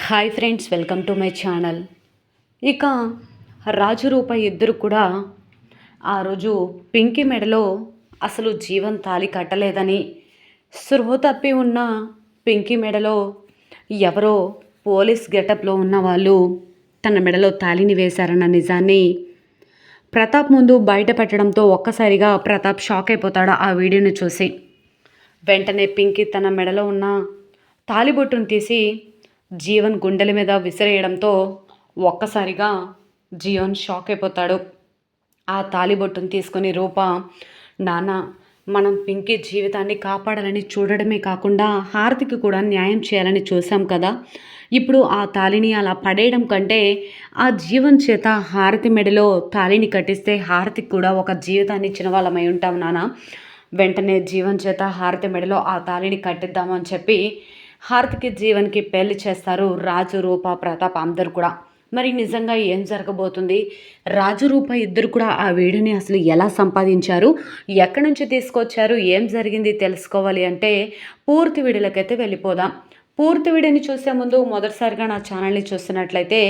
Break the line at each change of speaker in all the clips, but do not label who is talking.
Hi friends, welcome to my channel. ఇక రాజు రూప ఇద్దరు కూడా ఆ రోజు పింకీ మెడలో అసలు జీవన్ తాళి కట్టలేదని, స్పృహ తప్పి ఉన్న పింకీ మెడలో ఎవరో పోలీస్ గెటప్లో ఉన్న వాళ్ళు తన మెడలో తాళిని వేశారన్న నిజాన్ని ప్రతాప్ ముందు బయట పెట్టడంతో ఒక్కసారిగా ప్రతాప్ షాక్ అయిపోతాడు ఆ వీడియోని చూసి. వెంటనే పింకీ తన మెడలో ఉన్న తాలిబొట్టును తీసి జీవన్ గుండెల మీద విసిరేయడంతో ఒక్కసారిగా జీవన్ షాక్ అయిపోతాడు. ఆ తాలిబొట్టును తీసుకొని రూప, నాన్న, మనం పింకీ జీవితాన్ని కాపాడాలని చూడడమే కాకుండా హారతికి కూడా న్యాయం చేయాలని చూసాం కదా, ఇప్పుడు ఆ తాళిని అలా పడేయడం కంటే ఆ జీవన్ చేత హారతి మెడలో తాళిని కట్టిస్తే హారతికి కూడా ఒక జీవితాన్ని ఇచ్చిన వాళ్ళమై ఉంటాం నాన్న. వెంటనే జీవన్ చేత హారతి మెడలో ఆ తాళిని కట్టిద్దామని చెప్పి హారతికి జీవన్కి పెళ్లి చేస్తారు రాజు, రూప, ప్రతాప్ అందరు కూడా. మరి నిజంగా ఏం జరగబోతుంది? రాజు, రూప ఇద్దరు కూడా ఆ వీడియోని అసలు ఎలా సంపాదించారు, ఎక్కడి నుంచి తీసుకొచ్చారు, ఏం జరిగింది తెలుసుకోవాలి అంటే పూర్తి వీడియోలకైతే వెళ్ళిపోదాం. పూర్తి వీడియోని చూసే ముందు మొదటిసారిగా నా ఛానల్ని చూస్తున్నట్లయితే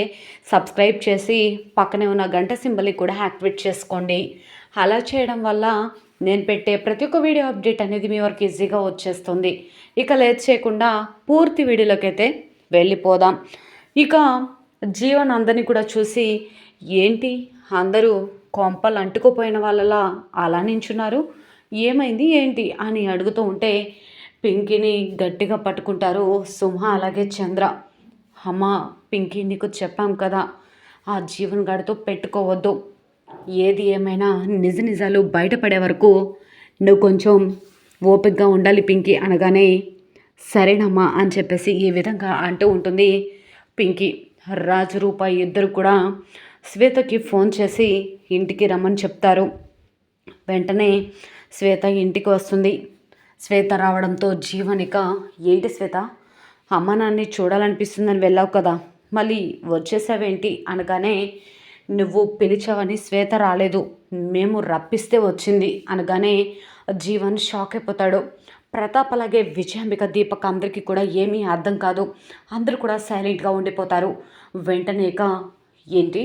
సబ్స్క్రైబ్ చేసి పక్కనే ఉన్న గంట సింబల్ని కూడా యాక్టివేట్ చేసుకోండి. అలా చేయడం వల్ల నేను పెట్టే ప్రతి ఒక్క వీడియో అప్డేట్ అనేది మీ వరకు ఈజీగా వచ్చేస్తుంది. ఇక లేట్ చేయకుండా పూర్తి వీడియోలోకి అయితే వెళ్ళిపోదాం. ఇక జీవన్ అందరినీ కూడా చూసి, ఏంటి అందరూ కొంపలు అంటుకుపోయిన వాళ్ళలా అలా నించున్నారు, ఏమైంది ఏంటి అని అడుగుతూ ఉంటే పింకీని గట్టిగా పట్టుకుంటారు సింహ అలాగే చంద్ర. అమ్మ పింకీ, నీకు చెప్పాం కదా ఆ జీవన్ గడితో పెట్టుకోవద్దు, ఏది ఏమైనా నిజ నిజాలు బయటపడే వరకు నువ్వు కొంచెం ఓపికగా ఉండాలి పింకీ అనగానే సరేనమ్మా అని చెప్పేసి ఈ విధంగా అంటూ ఉంటుంది పింకీ. రాజు, రూప ఇద్దరు కూడా శ్వేతకి ఫోన్ చేసి ఇంటికి రమ్మని చెప్తారు. వెంటనే శ్వేత ఇంటికి వస్తుంది. శ్వేత రావడంతో జీవనిక, ఏంటి శ్వేత, అమ్మ నాన్ని చూడాలనిపిస్తుందని వెళ్ళావు కదా, మళ్ళీ వచ్చేసావేంటి అనగానే, నువ్వు పిలిచావని శ్వేత రాలేదు, మేము రప్పిస్తే వచ్చింది అనగానే జీవన్ షాక్ అయిపోతాడు. ప్రతాప్ అలాగే విజయాంబిక, దీపక్ అందరికీ కూడా ఏమీ అర్థం కాదు. అందరూ కూడా సైలెంట్గా ఉండిపోతారు. వెంటనే ఏంటి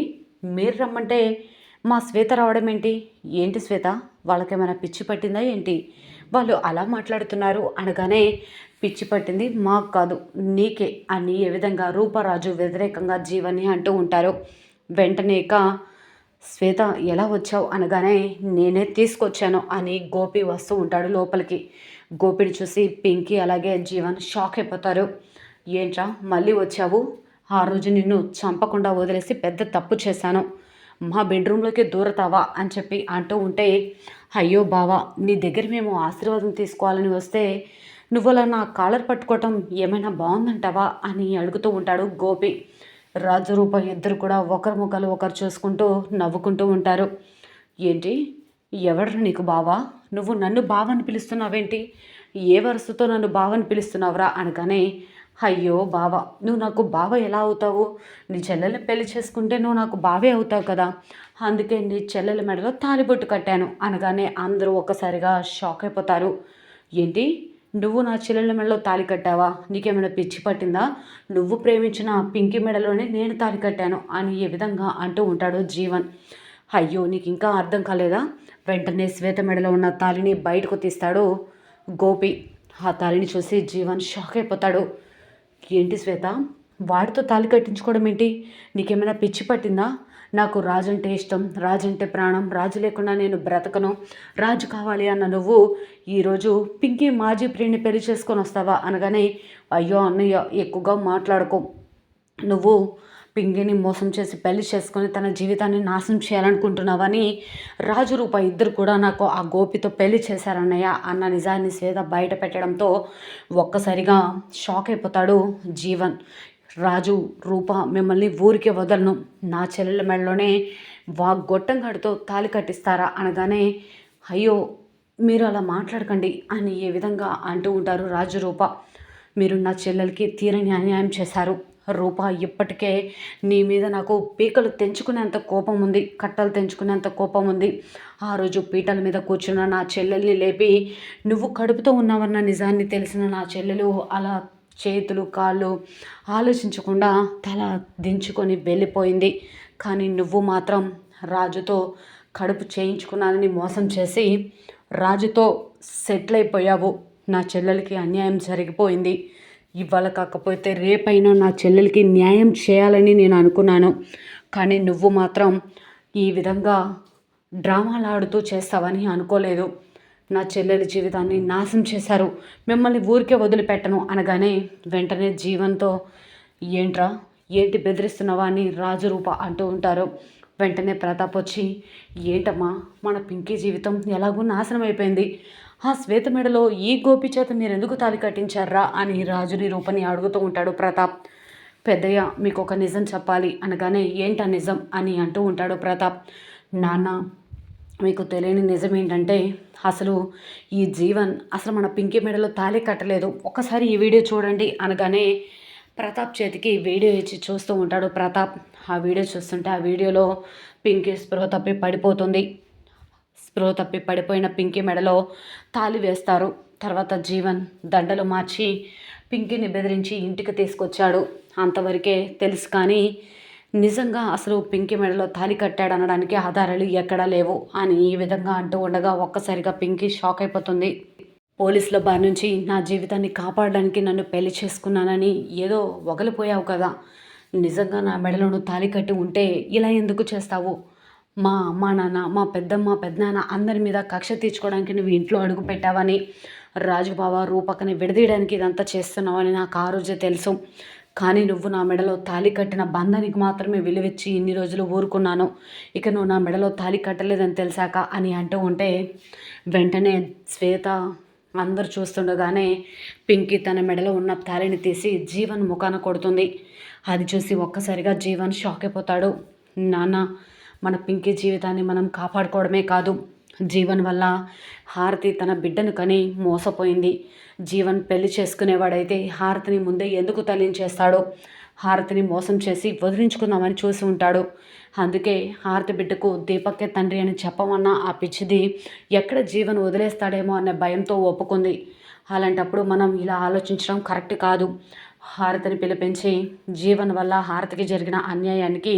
మీరు రమ్మంటే మా శ్వేత రావడం ఏంటి, ఏంటి శ్వేత, వాళ్ళకేమైనా పిచ్చి పట్టిందా ఏంటి, వాళ్ళు అలా మాట్లాడుతున్నారు అనగానే, పిచ్చి పట్టింది మాకు కాదు నీకే అని ఏ విధంగా రూపరాజు వ్యతిరేకంగా జీవని అంటూ ఉంటారు. వెంటనే శ్వేత ఎలా వచ్చావు అనగానే, నేనే తీసుకొచ్చాను అని గోపి వస్తూ ఉంటాడు లోపలికి. గోపిని చూసి పింకీ అలాగే జీవన్ షాక్ అయిపోతారు. ఏంట్రా మళ్ళీ వచ్చావు, ఆ రోజు నిన్ను చంపకుండా వదిలేసి పెద్ద తప్పు చేశాను, మా బెడ్రూమ్లోకి దూరతావా అని చెప్పి అంటూ ఉంటే, అయ్యో బావా, నీ దగ్గర మేము ఆశీర్వాదం తీసుకోవాలని వస్తే నువ్వులా నా కాలర్ పట్టుకోవటం ఏమైనా బాగుందంటావా అని అడుగుతూ ఉంటాడు గోపి. రాజు, రూప ఇద్దరు కూడా ఒకరి ముఖాలు ఒకరు చూసుకుంటూ నవ్వుకుంటూ ఉంటారు. ఏంటి, ఎవరు నీకు బావా, నువ్వు నన్ను బావని పిలుస్తున్నావేంటి, ఏ వరుసతో నన్ను బావని పిలుస్తున్నావురా అనగానే, అయ్యో బావ, నువ్వు నాకు బావ ఎలా అవుతావు, నీ చెల్లెల్ని పెళ్లి చేసుకుంటే నువ్వు నాకు బావే అవుతావు కదా, అందుకే నీ చెల్లెల మెడలో తాలిబొట్టు కట్టాను అనగానే అందరూ ఒక్కసారిగా షాక్ అయిపోతారు. ఏంటి, నువ్వు నా చెల్లెల మెడలో తాళి కట్టావా, నీకేమైనా పిచ్చి పట్టిందా, నువ్వు ప్రేమించిన పింకీ మెడలోనే నేను తాళి కట్టాను అని ఏ విధంగా అంటూ ఉంటాడు జీవన్. అయ్యో నీకు ఇంకా అర్థం కాలేదా? వెంటనే శ్వేత మెడలో ఉన్న తాళిని బయటకు తీస్తాడు గోపి. ఆ తాళిని చూసి జీవన్ షాక్ అయిపోతాడు. ఏంటి శ్వేత, వాడితో తాళి కట్టించుకోవడం ఏంటి, నీకేమైనా పిచ్చి పట్టిందా, నాకు రాజు అంటే ఇష్టం, రాజు అంటే ప్రాణం, రాజు లేకుండా నేను బ్రతకను, రాజు కావాలి అన్న నువ్వు ఈరోజు పింకీ మాజీ ప్రియుని పెళ్లి చేసుకొని వస్తావా అనగానే, అయ్యో అన్నయ్య ఎక్కువగా మాట్లాడుకో, నువ్వు పింకీని మోసం చేసి పెళ్లి చేసుకొని తన జీవితాన్ని నాశనం చేయాలనుకుంటున్నావని రాజు, రూప ఇద్దరు కూడా నాకు ఆ గోపితో పెళ్లి చేశారన్నయ్య అన్న నిజాన్ని శ్వేత బయట పెట్టడంతో ఒక్కసారిగా షాక్ అయిపోతాడు జీవన్. రాజు, రూప, మిమ్మల్ని ఊరికే వదలను, నా చెల్లెల మెడలోనే గొట్టం గడితో తాలి కట్టిస్తారా అనగానే, అయ్యో మీరు అలా మాట్లాడకండి అని ఏ విధంగా అంటూ ఉంటారు రాజు, రూప. మీరు నా చెల్లెలకి తీరని అన్యాయం చేశారు రూప, ఇప్పటికే నీ మీద నాకు పీకలు తెంచుకునేంత కోపం ఉంది, కట్టలు తెంచుకునేంత కోపం ఉంది. ఆ రోజు పీటల మీద కూర్చున్న నా చెల్లెల్ని లేపి నువ్వు కడుపుతో ఉన్నావన్న నిజాన్ని తెలిసిన నా చెల్లెలు అలా చేతులు కాళ్ళు ఆలోచించకుండా తల దించుకొని వెళ్ళిపోయింది. కానీ నువ్వు మాత్రం రాజుతో కడుపు చేయించుకున్నానని మోసం చేసి రాజుతో సెటిల్ అయిపోయావు. నా చెల్లెలకి అన్యాయం జరిగిపోయింది. ఇవాళ కాకపోతే రేపైనా నా చెల్లెలకి న్యాయం చేయాలని నేను అనుకున్నాను. కానీ నువ్వు మాత్రం ఈ విధంగా డ్రామాలు ఆడుతూ చేస్తావని అనుకోలేదు. నా చెల్లెలి జీవితాన్ని నాశనం చేశారు. మిమ్మల్ని ఊరికే వదిలిపెట్టను అనగానే వెంటనే జీవన్తో ఏంట్రా ఏంటి బెదిరిస్తున్నావా అని రాజు రూప అంటూ ఉంటారు. వెంటనే ప్రతాప్ వచ్చి ఏంటమ్మా మన పింకీ జీవితం ఎలాగూ నాశనం అయిపోయింది. ఆ శ్వేత మెడలో ఈ గోపి చేత మీరు ఎందుకు తాళి కట్టించారా అని రాజుని రూపని అడుగుతూ ఉంటాడు ప్రతాప్. పెద్దయ్య మీకు ఒక నిజం చెప్పాలి అనగానే ఏంటా నిజం అని అంటూ ఉంటాడు ప్రతాప్. నాన్న మీకు తెలియని నిజం ఏంటంటే అసలు ఈ జీవన్ అసలు మన పింకీ మెడలో తాళి కట్టలేదు. ఒకసారి ఈ వీడియో చూడండి అనగానే ప్రతాప్ చేతికి వీడియో ఇచ్చి చూస్తూ ఉంటాడు ప్రతాప్. ఆ వీడియో చూస్తుంటే ఆ వీడియోలో పింకీ స్పృహ తప్పి పడిపోతుంది. స్పృహ తప్పి పడిపోయిన పింకీ మెడలో తాళి వేస్తారు. తర్వాత జీవన్ దండలు మార్చి పింకీని బెదిరించి ఇంటికి తీసుకొచ్చాడు. అంతవరకే తెలుసు. కానీ నిజంగా అసలు పింకీ మెడలో తాళి కట్టాడు అనడానికి ఆధారాలు ఎక్కడా లేవు అని ఈ విధంగా అంటూ ఉండగా ఒక్కసారిగా పింకీ షాక్ అయిపోతుంది. పోలీసుల బారి నుంచి నా జీవితాన్ని కాపాడడానికి నన్ను పెళ్లి చేసుకున్నానని ఏదో వగలిపోయావు కదా. నిజంగా నా మెడలో నువ్వు తాళి కట్టి ఉంటే ఇలా ఎందుకు చేస్తావు? మా అమ్మ నాన్న మా పెద్దమ్మ పెద్దనాన్న అందరి మీద కక్ష తీర్చుకోవడానికి నువ్వు ఇంట్లో అడుగు పెట్టావని రాజుబావ రూపకని విడదీయడానికి ఇదంతా చేస్తున్నావని నాకు ఆ రోజే తెలుసు. కానీ నువ్వు నా మెడలో తాళి కట్టిన బంధానికి మాత్రమే విలువిచ్చి ఇన్ని రోజులు ఊరుకున్నాను. ఇక నువ్వు నా మెడలో తాళి కట్టలేదని తెలిసాక అని అంటూ ఉంటే వెంటనే శ్వేత అందరూ చూస్తుండగానే పింకీ తన మెడలో ఉన్న తాళిని తీసి జీవన్ ముఖాన కొడుతుంది. అది చూసి ఒక్కసారిగా జీవన్ షాక్ అయిపోతాడు. నాన్న మన పింకీ జీవితాన్ని మనం కాపాడుకోవడమే కాదు, జీవన్ వల్ల హారతి తన బిడ్డను కని మోసపోయింది. జీవన్ పెళ్లి చేసుకునేవాడైతే హారతిని ముందే ఎందుకు తల్లించేస్తాడో, హారతిని మోసం చేసి వదిలించుకుందామని చూసి ఉంటాడు. అందుకే హారతి బిడ్డకు దీపక్కే తండ్రి అని చెప్పమన్నా ఆ పిచ్చిది ఎక్కడ జీవన్ వదిలేస్తాడేమో అనే భయంతో ఒప్పుకుంది. అలాంటప్పుడు మనం ఇలా ఆలోచించడం కరెక్ట్ కాదు. హారతిని పిలిపించి జీవన్ వల్ల హారతికి జరిగిన అన్యాయానికి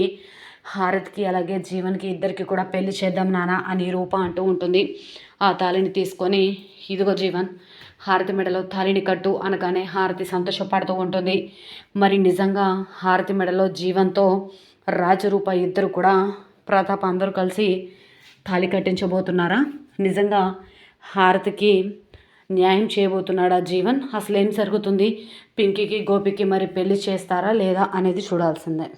హారతికి అలాగే జీవన్కి ఇద్దరికి కూడా పెళ్లి చేద్దాం నాన్న అని రూప అంటూ ఉంటుంది. ఆ తాళిని తీసుకొని ఇదిగో జీవన్ హారతి మెడలో తాళిని కట్టు అనగానే హారతి సంతోషపడుతూ ఉంటుంది. మరి నిజంగా హారతి మెడలో జీవన్తో రాజరూప ఇద్దరు కూడా ప్రతాప్ అందరూ కలిసి తాళి కట్టించబోతున్నారా? నిజంగా హారతికి న్యాయం చేయబోతున్నాడా జీవన్? అసలు ఏం జరుగుతుంది? పింకీకి గోపికి మరి పెళ్లి చేస్తారా లేదా అనేది చూడాల్సిందే.